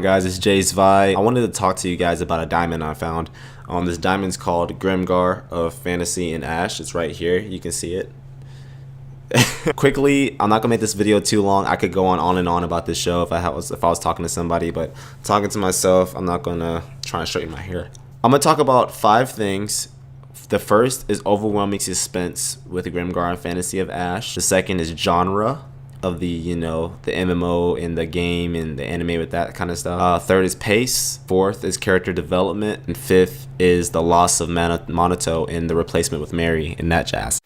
guys, it's Jay's Vi. I wanted to talk to you guys about a diamond I found. This diamond's called Grimgar of Fantasy and Ash. It's right here. You can see it. Quickly, I'm not gonna make this video too long. I could go on and on about this show if I was talking to somebody, but talking to myself, I'm not gonna try and straighten my hair. I'm gonna talk about 5 things. The first is overwhelming suspense with Grimgar and Fantasy of Ash. The second is genre of the the MMO and the game and the anime with that kind of stuff. Third is pace. Fourth is character development. And fifth is the loss of Monato and the replacement with Mary and that jazz.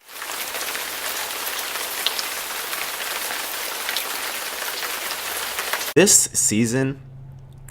This season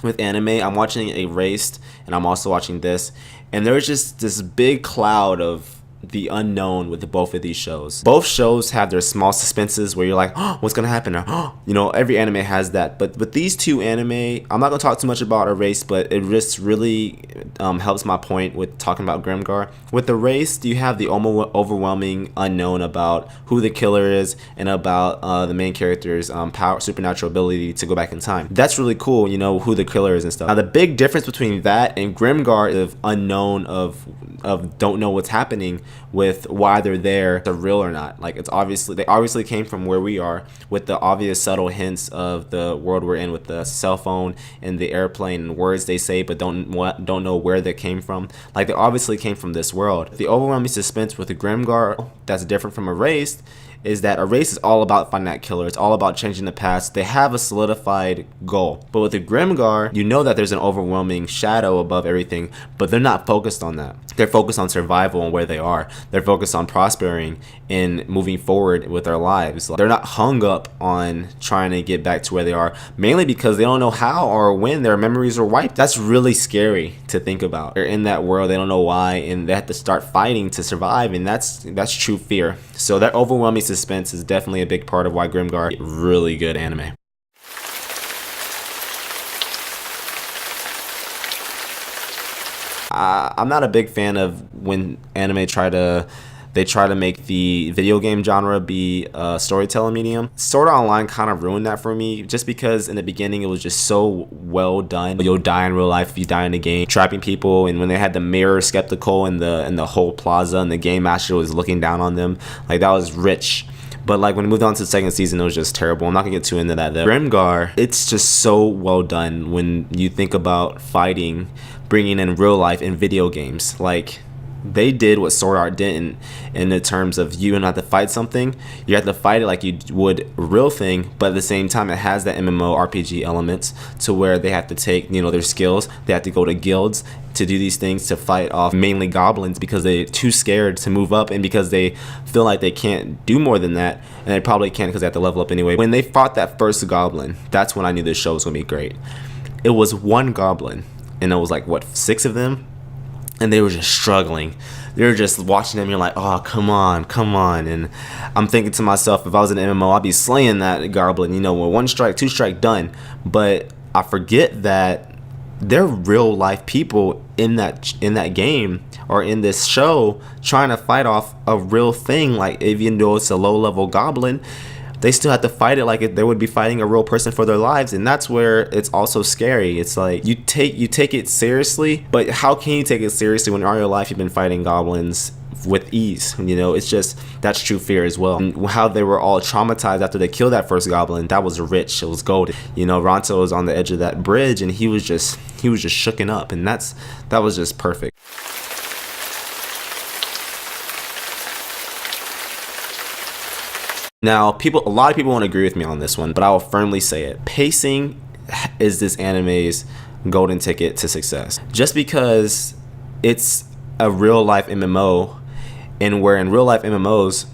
with anime, I'm watching Erased and I'm also watching this, and there's just this big cloud of the unknown with both of these shows. Both shows have their small suspenses where you're like, oh, what's gonna happen? Or, oh, every anime has that. But with these two anime, I'm not gonna talk too much about Erased, but it just really helps my point with talking about Grimgar. With Erased, you have the overwhelming unknown about who the killer is and about the main character's supernatural ability to go back in time. That's really cool, who the killer is and stuff. Now the big difference between that and Grimgar of unknown of don't know what's happening with why they're there, they're real or not. Like, they obviously came from where we are, with the obvious subtle hints of the world we're in with the cell phone and the airplane and words they say but don't know where they came from. Like, they obviously came from this world. The overwhelming suspense with the Grimgar that's different from Erased is that Erased is all about finding that killer. It's all about changing the past. They have a solidified goal. But with the Grimgar, you know that there's an overwhelming shadow above everything, but they're not focused on that. They're focused on survival and where they are. They're focused on prospering and moving forward with their lives. They're not hung up on trying to get back to where they are, mainly because they don't know how or when their memories are wiped. That's really scary to think about. They're in that world, they don't know why, and they have to start fighting to survive, and that's true fear. So that overwhelming suspense is definitely a big part of why Grimgar is really good anime. I'm not a big fan of when anime try to make the video game genre be a storytelling medium. Sword Art Online kind of ruined that for me, just because in the beginning it was just so well done. You'll die in real life if you die in the game, trapping people, and when they had the mirror skeptical in the whole plaza and the game master was looking down on them, like, that was rich. But like when we moved on to the second season, it was just terrible. I'm not gonna get too into that though. Grimgar, it's just so well done when you think about fighting, bringing in real life in video games. Like, they did what Sword Art didn't in the terms of you don't have to fight something. You have to fight it like you would a real thing, but at the same time it has that MMO RPG elements to where they have to take their skills. They have to go to guilds to do these things to fight off mainly goblins because they're too scared to move up and because they feel like they can't do more than that, and they probably can't because they have to level up anyway. When they fought that first goblin, that's when I knew this show was gonna be great. It was one goblin and it was like, what, 6 of them? And they were just struggling. They were just watching them. You're like, oh, come on. And I'm thinking to myself, if I was an MMO, I'd be slaying that goblin. With 1 strike, 2 strike, done. But I forget that they're real life people in that game or in this show trying to fight off a real thing. Like, even though it's a low level goblin, they still have to fight it like they would be fighting a real person for their lives, and that's where it's also scary. It's like you take it seriously, but how can you take it seriously when all your life you've been fighting goblins with ease? It's just, that's true fear as well. And how they were all traumatized after they killed that first goblin, that was rich. It was golden. Ronto was on the edge of that bridge, and he was just shooken up, and that was just perfect. Now, a lot of people won't agree with me on this one, but I will firmly say it. Pacing is this anime's golden ticket to success. Just because it's a real life MMO, and where in real life MMOs,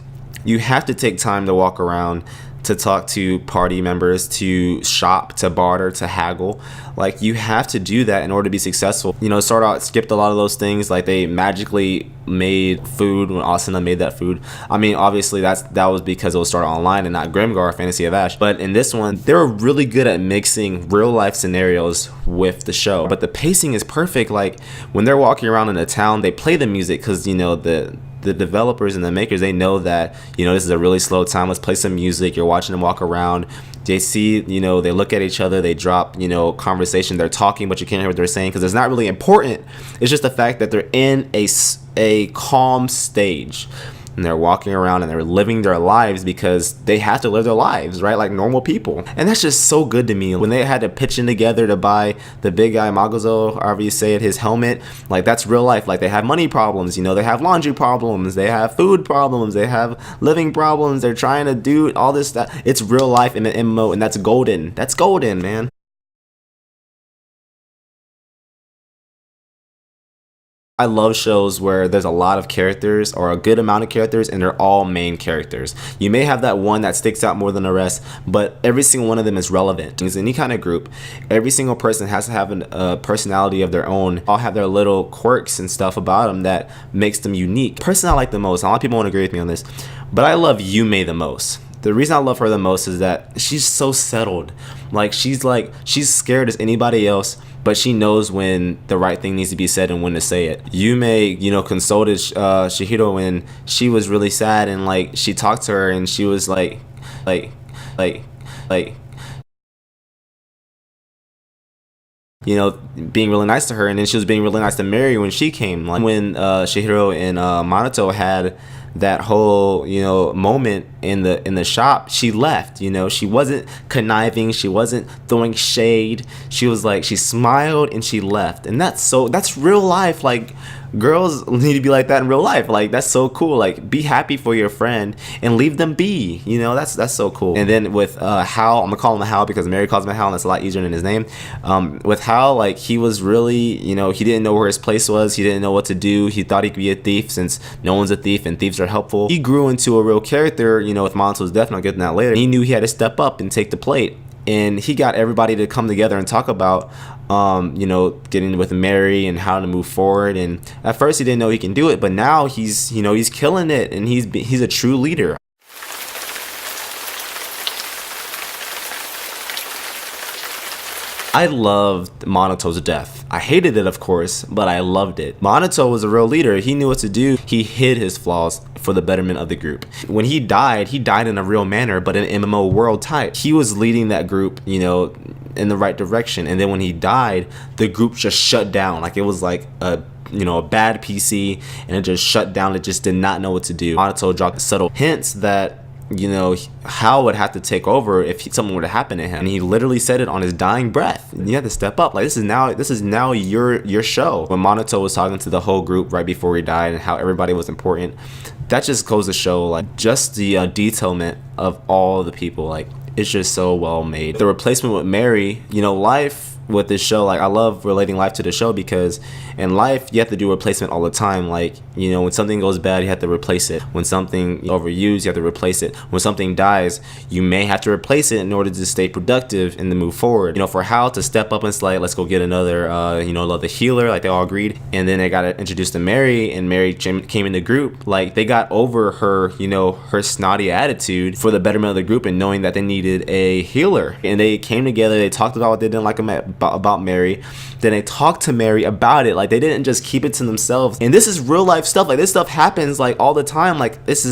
you have to take time to walk around, to talk to party members, to shop, to barter, to haggle. Like, you have to do that in order to be successful. Sword Art skipped a lot of those things. Like, they magically made food when Asuna made that food. I mean, obviously that was because it was Sword Art Online and not Grimgar, Fantasy of Ash. But in this one, they were really good at mixing real life scenarios with the show. But the pacing is perfect. Like, when they're walking around in the town, they play the music because the the developers and the makers, they know that, this is a really slow time. Let's play some music. You're watching them walk around. They see, they look at each other, they drop, conversation. They're talking, but you can't hear what they're saying because it's not really important. It's just the fact that they're in a calm stage. And they're walking around and they're living their lives because they have to live their lives, right? Like normal people. And that's just so good to me. When they had to pitch in together to buy the big guy Magozo, however you say it, his helmet, like that's real life. Like they have money problems, they have laundry problems, they have food problems, they have living problems. They're trying to do all this stuff. It's real life in an MMO, and that's golden. That's golden, man. I love shows where there's a lot of characters or a good amount of characters and they're all main characters. You may have that one that sticks out more than the rest, but every single one of them is relevant. In any kind of group, every single person has to have a personality of their own. All have their little quirks and stuff about them that makes them unique. The person I like the most, a lot of people won't agree with me on this, but I love Yume the most. The reason I love her the most is that she's so settled. She's scared as anybody else, but she knows when the right thing needs to be said and when to say it. Yume, consulted Shihiro when she was really sad, and she talked to her and she was like being really nice to her, and then she was being really nice to Mary when she came. Like when Shihiro and Minato had that whole moment in the shop, she left. She wasn't conniving, she wasn't throwing shade. She smiled and she left. And that's real life. Girls need to be like that in real life. That's so cool. Be happy for your friend and leave them be. That's so cool. And then with Hal, I'm gonna call him Hal because Mary calls him Hal and that's a lot easier than his name. With Hal, he was really, he didn't know where his place was. He didn't know what to do. He thought he could be a thief since no one's a thief and thieves are helpful. He grew into a real character, with Monto's death, and I'll get to that later. He knew he had to step up and take the plate. And he got everybody to come together and talk about, getting with Mary and how to move forward. And at first he didn't know he can do it, but now he's killing it, and he's a true leader. I loved Monoto's death. I hated it, of course, but I loved it. Monoto was a real leader. He knew what to do. He hid his flaws for the betterment of the group. When he died in a real manner, but in MMO world type. He was leading that group, in the right direction. And then when he died, the group just shut down. It was like a bad PC, and it just shut down. It just did not know what to do. Monoto dropped subtle hints that Hal would have to take over if something were to happen to him, and he literally said it on his dying breath. You have to step up. This is now your show. When Monoto was talking to the whole group right before he died and how everybody was important, that just goes to show just the detailment of all the people. It's just so well made. The replacement with Mary, life with this show, I love relating life to the show because in life you have to do replacement all the time. When something goes bad, you have to replace it. When something overused, you have to replace it. When something dies, you may have to replace it in order to stay productive and to move forward. For Hal to step up and say, let's go get another another healer, they all agreed, and then they got introduced to Mary, and Mary came in the group. They got over her her snotty attitude for the betterment of the group, and knowing that they needed a healer, and they came together. They talked about what they didn't like about Mary. Then they talked to Mary about it. They didn't just keep it to themselves. And this is real life stuff. This stuff happens all the time. This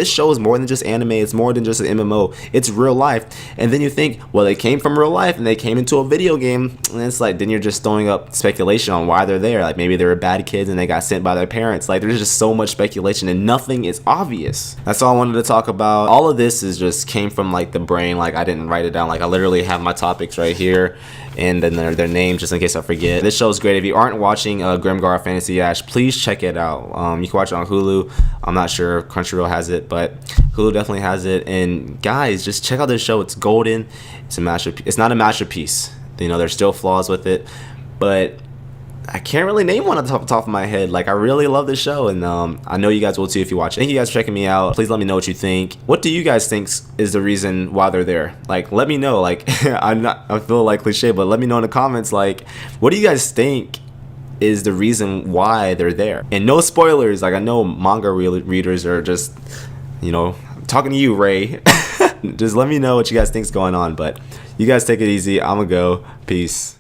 show is more than just anime. It's more than just an MMO. It's real life. And then you think, well, they came from real life and they came into a video game, and it's then you're just throwing up speculation on why they're there. Maybe they were bad kids and they got sent by their parents. There's just so much speculation and nothing is obvious. That's all I wanted to talk about. All of this is just came from the brain. I didn't write it down. I literally have my topics right here, and then their names just in case I forget. This show is great. If you aren't watching Grimgar Fantasy Ash, please check it out. You can watch it on Hulu. I'm not sure if Crunchyroll has it, but Hulu definitely has it. And guys, just check out this show. It's golden. It's a masterpiece. It's not a masterpiece. There's still flaws with it, but I can't really name one on the top of my head. I really love this show, and I know you guys will too if you watch it. Thank you guys for checking me out. Please let me know what you think. What do you guys think is the reason why they're there? Let me know. I feel cliche, but let me know in the comments. What do you guys think is the reason why they're there? And no spoilers. I know manga readers are just, talking to you, Ray. Just let me know what you guys think's going on. But you guys take it easy. I'ma go. Peace.